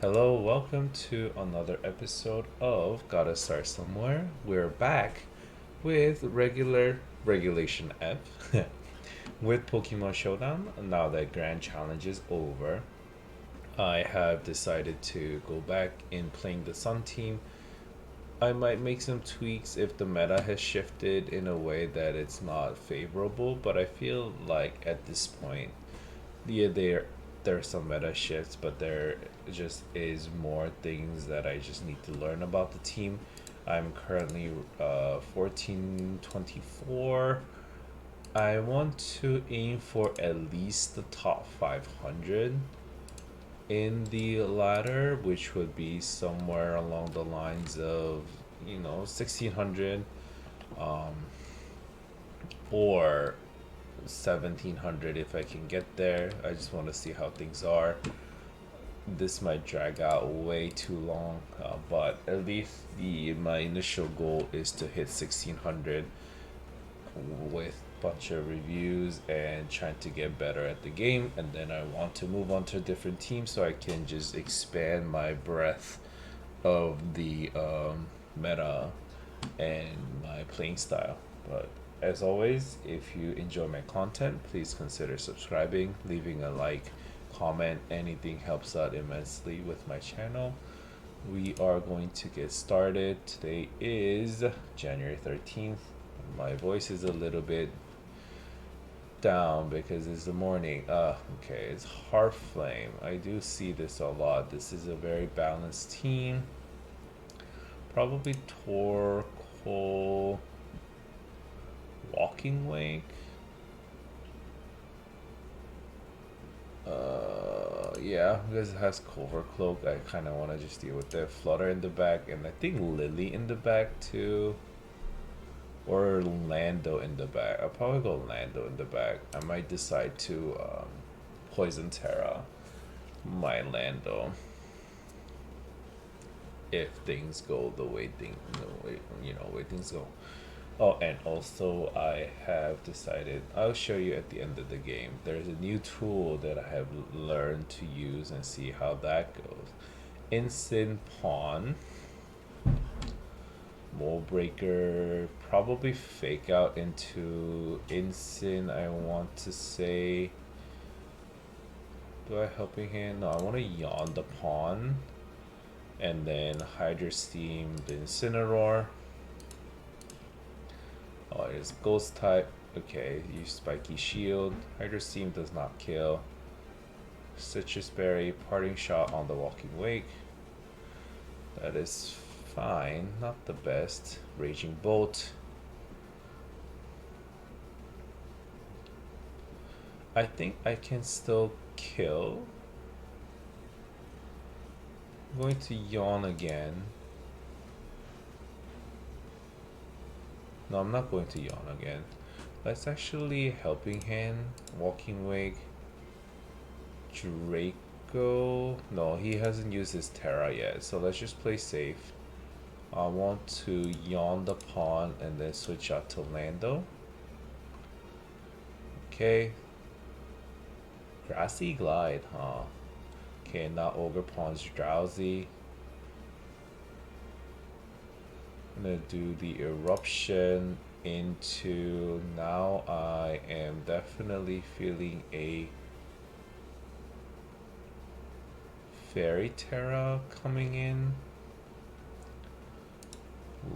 Hello, welcome to another episode of Gotta Start Somewhere. We're back with regular Regulation F with Pokemon Showdown. Now that Grand Challenge is over, I have decided to go back in playing the Sun team. I might make some tweaks if the meta has shifted in a way that it's not favorable, but I feel like at this point, yeah, there are some meta shifts, but there just is more things that I just need to learn about the team. I'm currently 1424. I want to aim for at least the top 500 in the ladder, which would be somewhere along the lines of 1600 um, or 1700 if I can get there. I just want to see how things are. This might drag out way too long, but at least the my initial goal is to hit 1600 with a bunch of reviews and trying to get better at the game, and then I want to move on to a different team so I can just expand my breadth of the meta and my playing style. But as always, if you enjoy my content, please consider subscribing, leaving a like, comment. Anything helps out immensely with my channel. We are going to get started. Today is January 13th. My voice is a little bit down because it's the morning. Okay, it's Heart Flame. I do see this a lot. This is a very balanced team. Probably Torkoal, Walking Wake. Yeah, because it has Cover Cloak. I kind of want to just deal with that. Flutter in the back, and I think Lily in the back too. Or Lando in the back. I'll probably go Lando in the back. I might decide to Poison Terra my Lando if things go the way way things go. Oh, and also I have decided, I'll show you at the end of the game. There's a new tool that I have learned to use and see how that goes. Instant Pawn, Mold Breaker, probably fake out into Instant. I want to say, do I Helping Hand? No, I want to Yawn the Pawn. And then Hydro Steam the Incineroar. Oh, it is Ghost type. Okay, use Spiky Shield. Hydro Steam does not kill. Citrus Berry, Parting Shot on the Walking Wake. That is fine, not the best. Raging Bolt. I think I can still kill. I'm going to Yawn again. No, I'm not going to Yawn again. Let's actually Helping Hand, Walking Wake, Draco. No, he hasn't used his Terra yet, so let's just play safe. I want to Yawn the Pawn and then switch out to Lando. Okay. Grassy Glide, huh? Okay, now Ogre Pawn's drowsy. I'm gonna do the Eruption into, now I am definitely feeling a Fairy Terra coming in.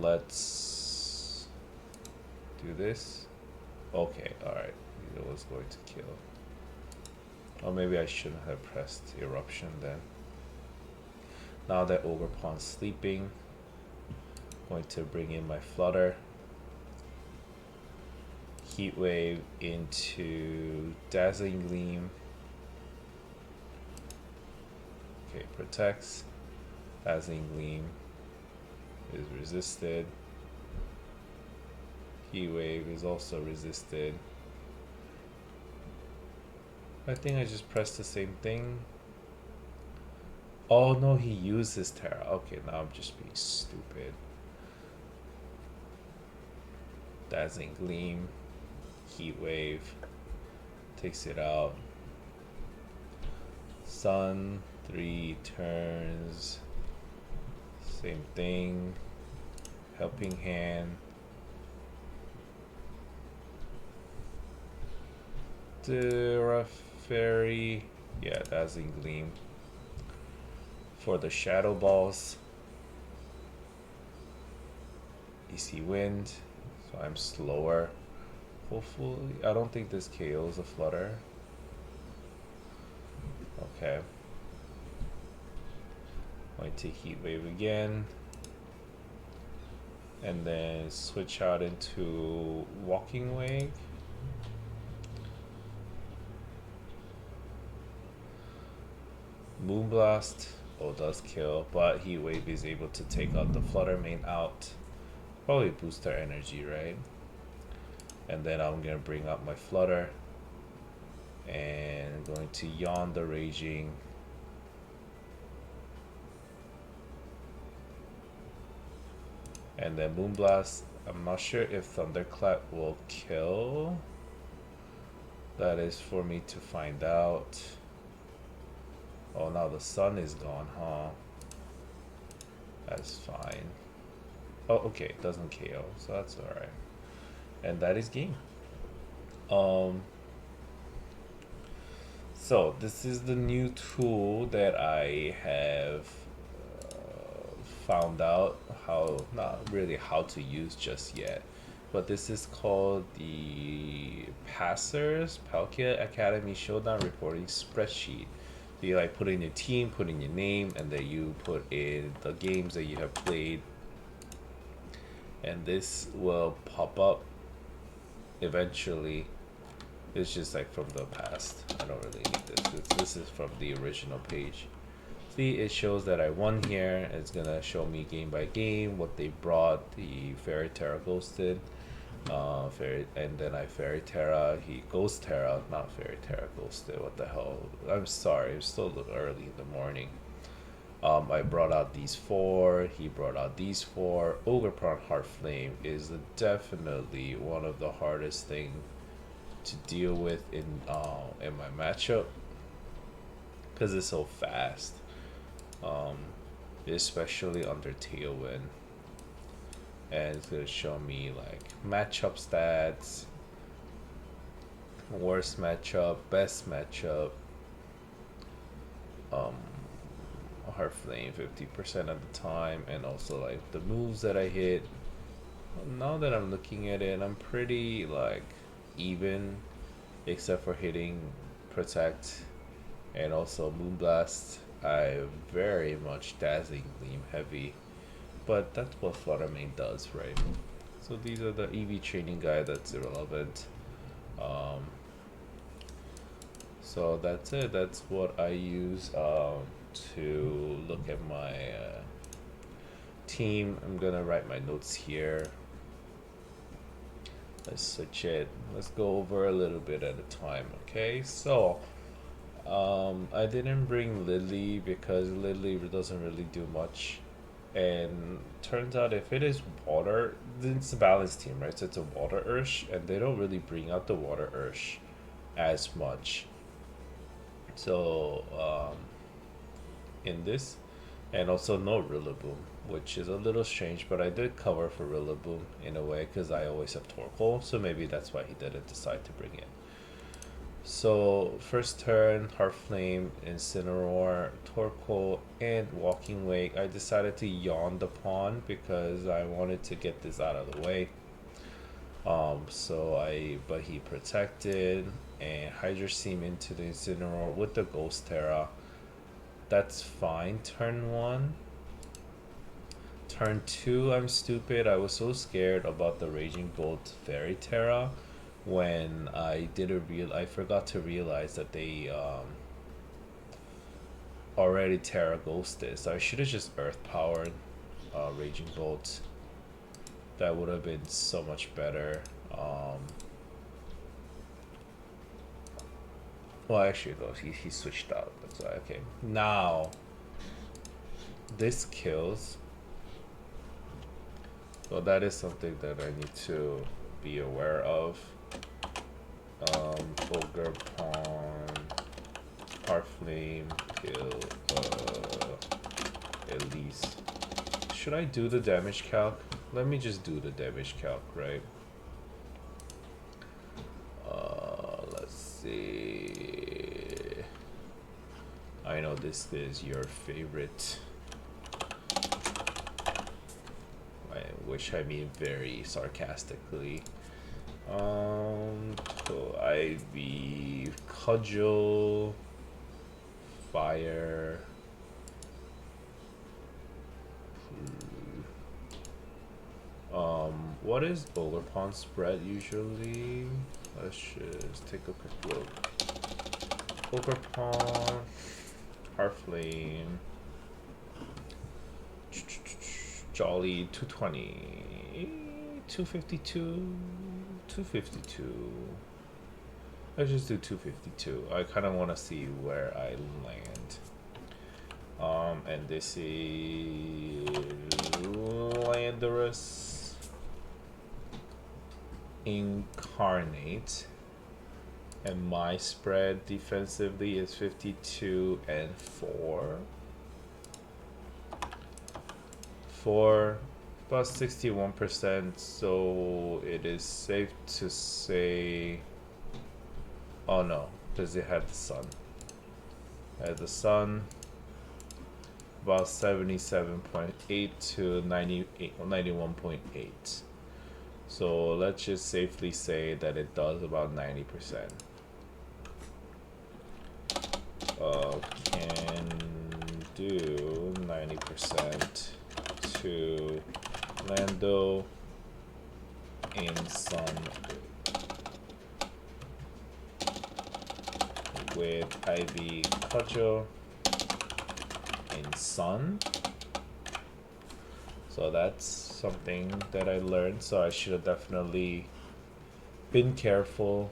Let's do this. Okay, alright. It was going to kill. Or maybe I shouldn't have pressed Eruption then. Now that Ogre Pawn's sleeping, going to bring in my Flutter. Heat Wave into Dazzling Gleam. Okay, protects. Dazzling Gleam is resisted. Heat Wave is also resisted. I think I just pressed the same thing. Oh no, he used his Terra. Okay, now I'm just being stupid. Dazzling Gleam, Heat Wave, takes it out. Sun, 3 turns. Same thing. Helping Hand. Fairy. Yeah, Dazzling Gleam. For the Shadow Balls. Easy Wind. So I'm slower. Hopefully, I don't think this KOs a Flutter. Okay. Going to Heat Wave again. And then switch out into Walking Wave. Moonblast. Oh, does kill, but Heat Wave is able to take out the Flutter main out. Probably boost their energy, right? And then I'm gonna bring up my Flutter. And going to Yawn the Raging. And then Moonblast. I'm not sure if Thunderclap will kill. That is for me to find out. Oh, now the sun is gone, huh? That's fine. Oh, okay, it doesn't KO, so that's alright. And that is game. So this is the new tool that I have found out how, not really how to use just yet, but this is called the Palkia Academy Showdown Reporting Spreadsheet. So you like put in your team, put in your name, and then you put in the games that you have played, and this will pop up eventually. It's just like from the past. I don't really need this. This is from the original page. See, it shows that I won here. It's gonna show me game by game what they brought. The Fairy Terra Ghosted, and then I Fairy Terra. He Ghost Terra, not Fairy Terra Ghosted. What the hell? I'm sorry. It's still a little early in the morning. I brought out these 4. He brought out these 4. Ogreprawn Heartflame is definitely one of the hardest thing to deal with in my matchup because it's so fast, especially under Tailwind. And it's gonna show me like matchup stats, worst matchup, best matchup, Heartflame 50% of the time, and also like the moves that I hit. Now that I'm looking at it, I'm pretty like even, except for hitting Protect and also Moonblast. I'm very much Dazzling Gleam heavy, but that's what Flutter Main does, right? So these are the EV training guide that's irrelevant. So that's it. That's what I use to look at my team. I'm gonna write my notes here. Let's switch it. Let's go over a little bit at a time, okay? So, I didn't bring Lily because Lily doesn't really do much. And turns out if it is water, then it's a balanced team, right? So it's a water Ursh, and they don't really bring out the water Ursh as much. So, in this, and also no Rillaboom, which is a little strange, but I did cover for Rillaboom in a way because I always have Torkoal, so maybe that's why he didn't decide to bring it. So first turn, Heartflame, Incineroar, Torkoal, and Walking Wake. I decided to yawn the pawn because I wanted to get this out of the way. But he protected and Hydro Seam into the Incineroar with the Ghost Terra. That's fine. Turn 1. Turn 2, I'm stupid. I was so scared about the Raging Bolt Fairy Terra when I forgot to realize that they already Terra Ghosted. So I should have just Earth Powered Raging Bolt. That would have been so much better. Well, actually, though, he switched out. That's why. Okay, now this kills. So that is something that I need to be aware of. Ogre Pawn. Heart Flame till at least. Should I do the damage calc? Let me just do the damage calc, right? Let's see. I know this is your favorite, which I mean very sarcastically. So Ivy, Cudgel, Fire. What is Ogerpon spread usually? Let's just take a quick look. Ogerpon, Heartflame, Jolly 220, 252, 252. Let's just do 252. I kind of want to see where I land. And this is Landorus Incarnate, and my spread defensively is 52 and 4. 4 about 61%, so it is safe to say, oh no, because it had the sun. Had the sun. About 77.8 to 91.8. So let's just safely say that it does about 90%. Can do 90% to Lando in Sun with Ivy Cudgel in Sun. So that's something that I learned, so I should have definitely been careful.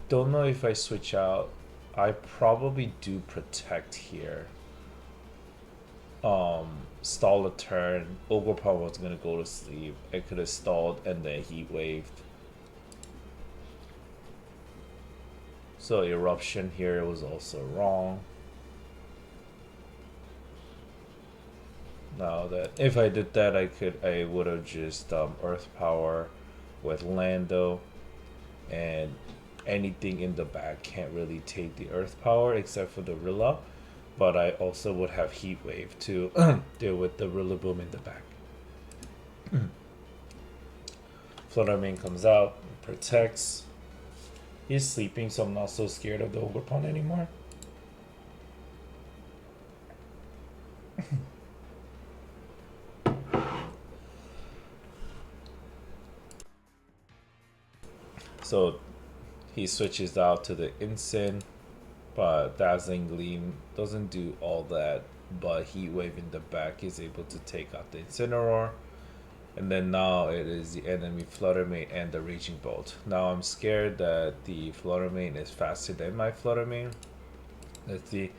Don't know if I switch out. I probably do protect here. Stall a turn. Ogerpon was gonna go to sleep. I could have stalled and then heat waved. So eruption here was also wrong. Now that if I did that, I would have just Earth Power with Lando, and anything in the back can't really take the Earth Power except for the Rilla, but I also would have Heat Wave to deal with the Rillaboom in the back. Fluttermane comes out, protects. He's sleeping, so I'm not so scared of the Ogerpon anymore. So he switches out to the Incin, but Dazzling Gleam doesn't do all that, but Heat Wave in the back is able to take out the Incineroar. And then now it is the enemy Fluttermane and the Raging Bolt. Now I'm scared that the Fluttermane is faster than my Fluttermane. Let's see,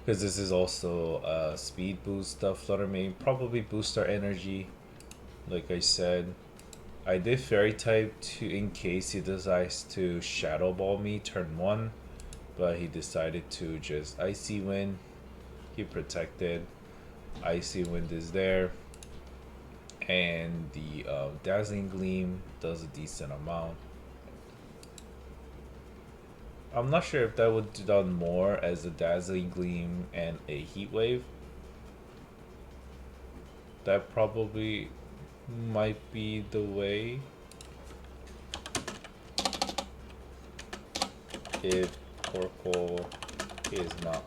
because this is also a speed boost of Fluttermane, probably boost our energy. Like I said, I did Fairy type to in case he decides to Shadow Ball me turn 1, but he decided to just Icy Wind. He protected. Icy Wind is there, and the Dazzling Gleam does a decent amount. I'm not sure if that would have done more as a Dazzling Gleam and a Heat Wave. That probably might be the way. If Torkoal is not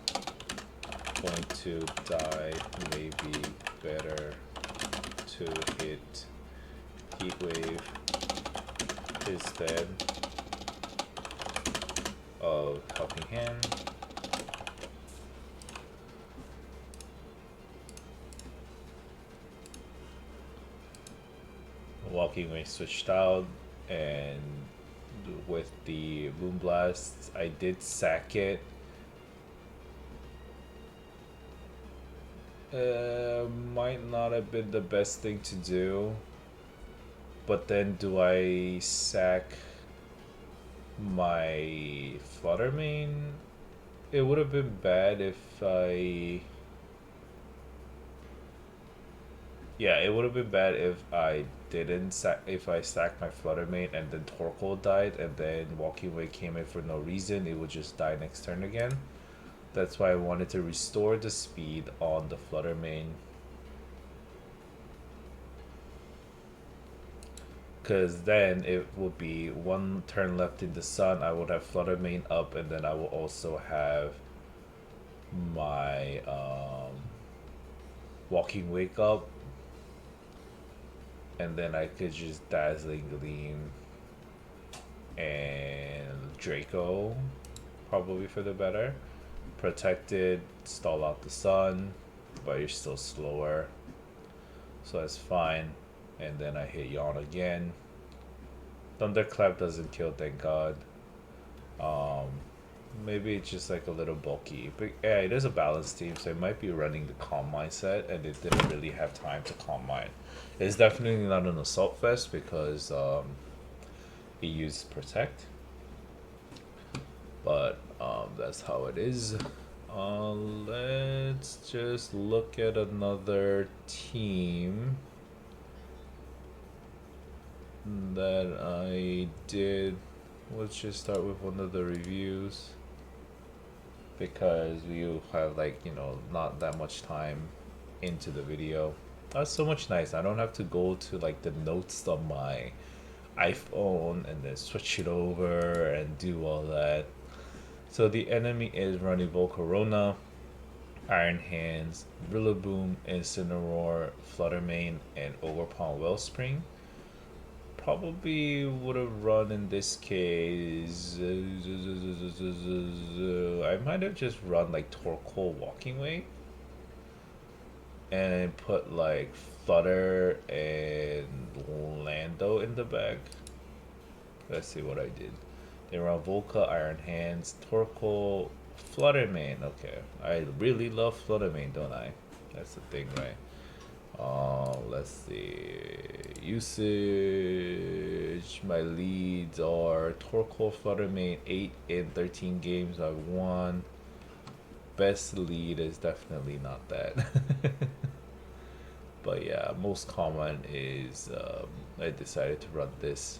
going to die, maybe better to hit Heat Wave instead of Helping Hand. Walking Away switched out, and with the Moonblast, I did sack it. Might not have been the best thing to do, but then do I sack my Fluttermane it would have been bad if I... Yeah, it would have been bad if I didn't if I sacked my Fluttermane and then Torkoal died and then Walking Way came in for no reason. It would just die next turn again. That's why I wanted to restore the speed on the Fluttermane. Because then it would be one turn left in the sun. I would have Fluttermane up, and then I will also have my Walking Wake up. And then I could just Dazzling Gleam and Draco, probably for the better. Protected, stall out the sun, but you're still slower, so that's fine. And then I hit Yawn again. Thunderclap doesn't kill, thank God. Maybe it's just like a little bulky, but yeah, it is a balanced team, so it might be running the Calm Mindset, and it didn't really have time to Calm Mind. It's definitely not an Assault Vest because it used Protect, but that's how it is. Let's just look at another team that I did. Let's just start with one of the reviews because we have, like, you know, not that much time into the video. That's so much nice. I don't have to go to like the notes on my iPhone and then switch it over and do all that. So the enemy is running Volcarona, Iron Hands, Rillaboom, Incineroar, Fluttermane, and Overpound Wellspring. Probably would have run in this case. I might have just run like Torkoal Walking Way and put like Flutter and Lando in the back. Let's see what I did. They run Volca, Iron Hands, Torkoal, Fluttermane. Okay, I really love Fluttermane, don't I? That's the thing, right? Let's see. Usage. My leads are Torkoal, Fluttermane, 8 in 13 games I won. Best lead is definitely not that. But yeah, most common is I decided to run this.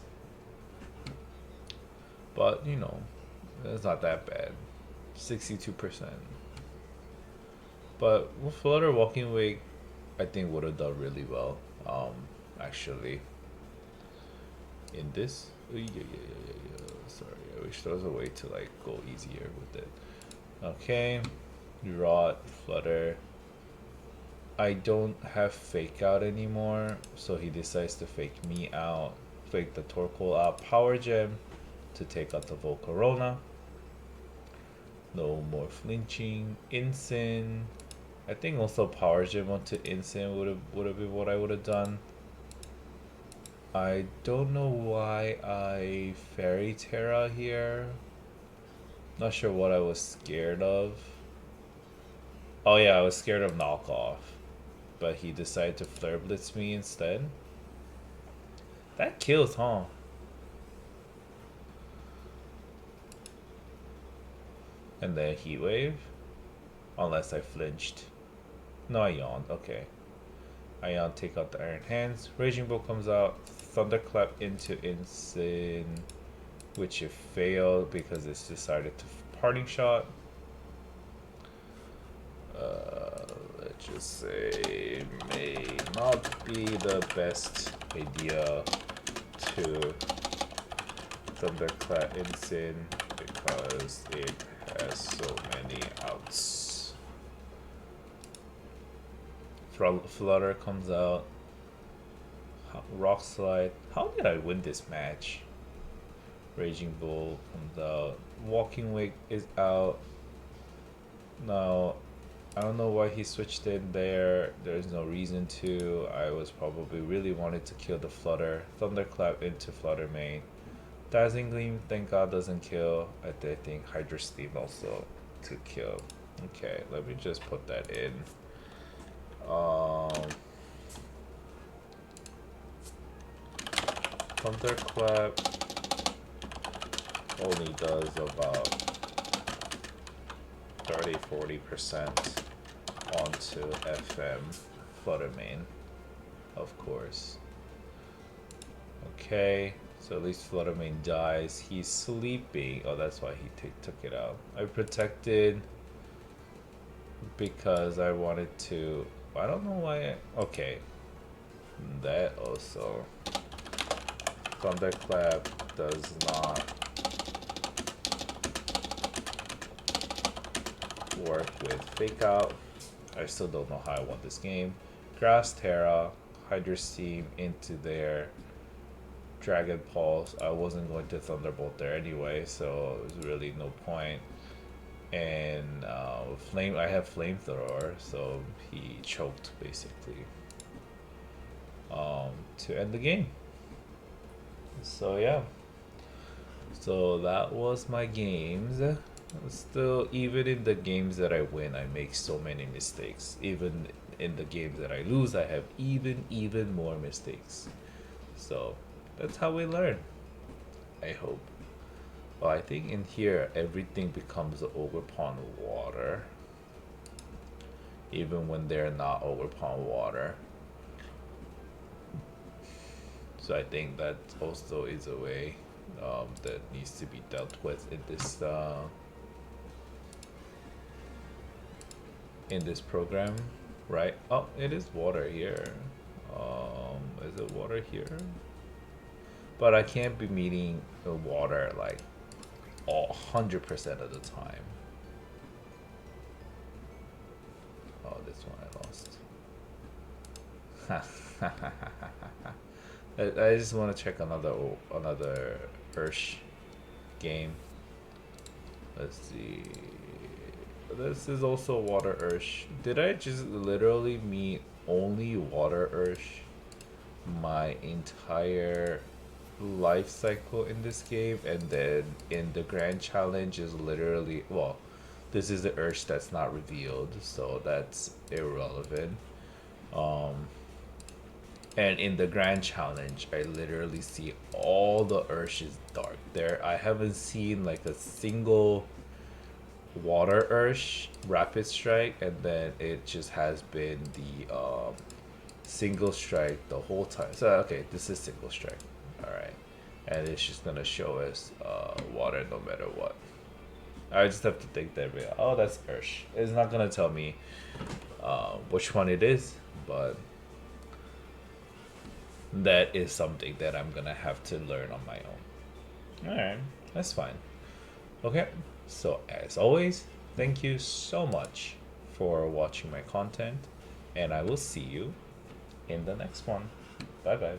But you know, it's not that bad. 62%. But with Flutter Walking Wake, I think would have done really well. Actually, in this, sorry, I wish there was a way to like go easier with it. Okay, Rot, Flutter. I don't have Fake Out anymore, so he decides to fake me out, fake the Torkoal out, Power Gem to take out the Volcarona. No more flinching. Incin. I think also Power Gem onto Incin would have been what I would have done. I don't know why I Fairy Terra here. Not sure what I was scared of. Oh yeah, I was scared of knockoff, but he decided to Flare Blitz me instead. That kills, huh? And then Heat Wave, unless I flinched. No, I yawned. Okay. I yawned, take out the Iron Hands. Raging Bolt comes out. Thunderclap into Incin, which it failed because it's decided to Parting Shot. Let's just say may not be the best idea to Thunderclap Incin because it has so many outs. Flutter comes out. Rock Slide. How did I win this match? Raging Bull comes out. Walking Wake is out. Now, I don't know why he switched in there. There's no reason to. I was probably really wanted to kill the Flutter. Thunderclap into Fluttermane. Dazzling Gleam, thank God, doesn't kill. I think Hydro Steam also to kill. Okay, let me just put that in. Thunderclap only does about 30-40% onto FM flutter main, of course. Okay, so at least flutter main dies. He's sleeping. Oh, that's why he took it out. I protected because I wanted to. I don't know why. Okay, that also. Thunderclap does not work with Fake Out. I still don't know how I won this game. Grass Terra, Hydra Steam into their Dragon Pulse. I wasn't going to Thunderbolt there anyway, so there's really no point. And I have Flamethrower, so he choked basically to end the game. So yeah, so that was my games. Still, even in the games that I win, I make so many mistakes. Even in the games that I lose, I have even more mistakes. So that's how we learn, I hope. Well, I think in here everything becomes over pond water, even when they're not over pond water. So I think that also is a way that needs to be dealt with in this program, right? Oh, it is water here. Is it water here? But I can't be meeting the water like 100% of the time. Oh, this one I lost. I just want to check another Ursh game. Let's see. This is also water Ursh. Did I just literally meet only water Ursh my entire life cycle in this game, and then in the grand challenge is literally, well, this is the Ursh that's not revealed, so that's irrelevant. And in the grand challenge, I literally see all the Urshes dark. There, I haven't seen like a single water Ursh rapid strike, and then it just has been the single strike the whole time. So okay, this is single strike. All right, and it's just gonna show us water no matter what. I just have to think that oh, that's Ursh. It's not gonna tell me which one it is, but that is something that I'm gonna have to learn on my own. Alright, that's fine. Okay, so as always, thank you so much for watching my content, and I will see you in the next one. Bye bye.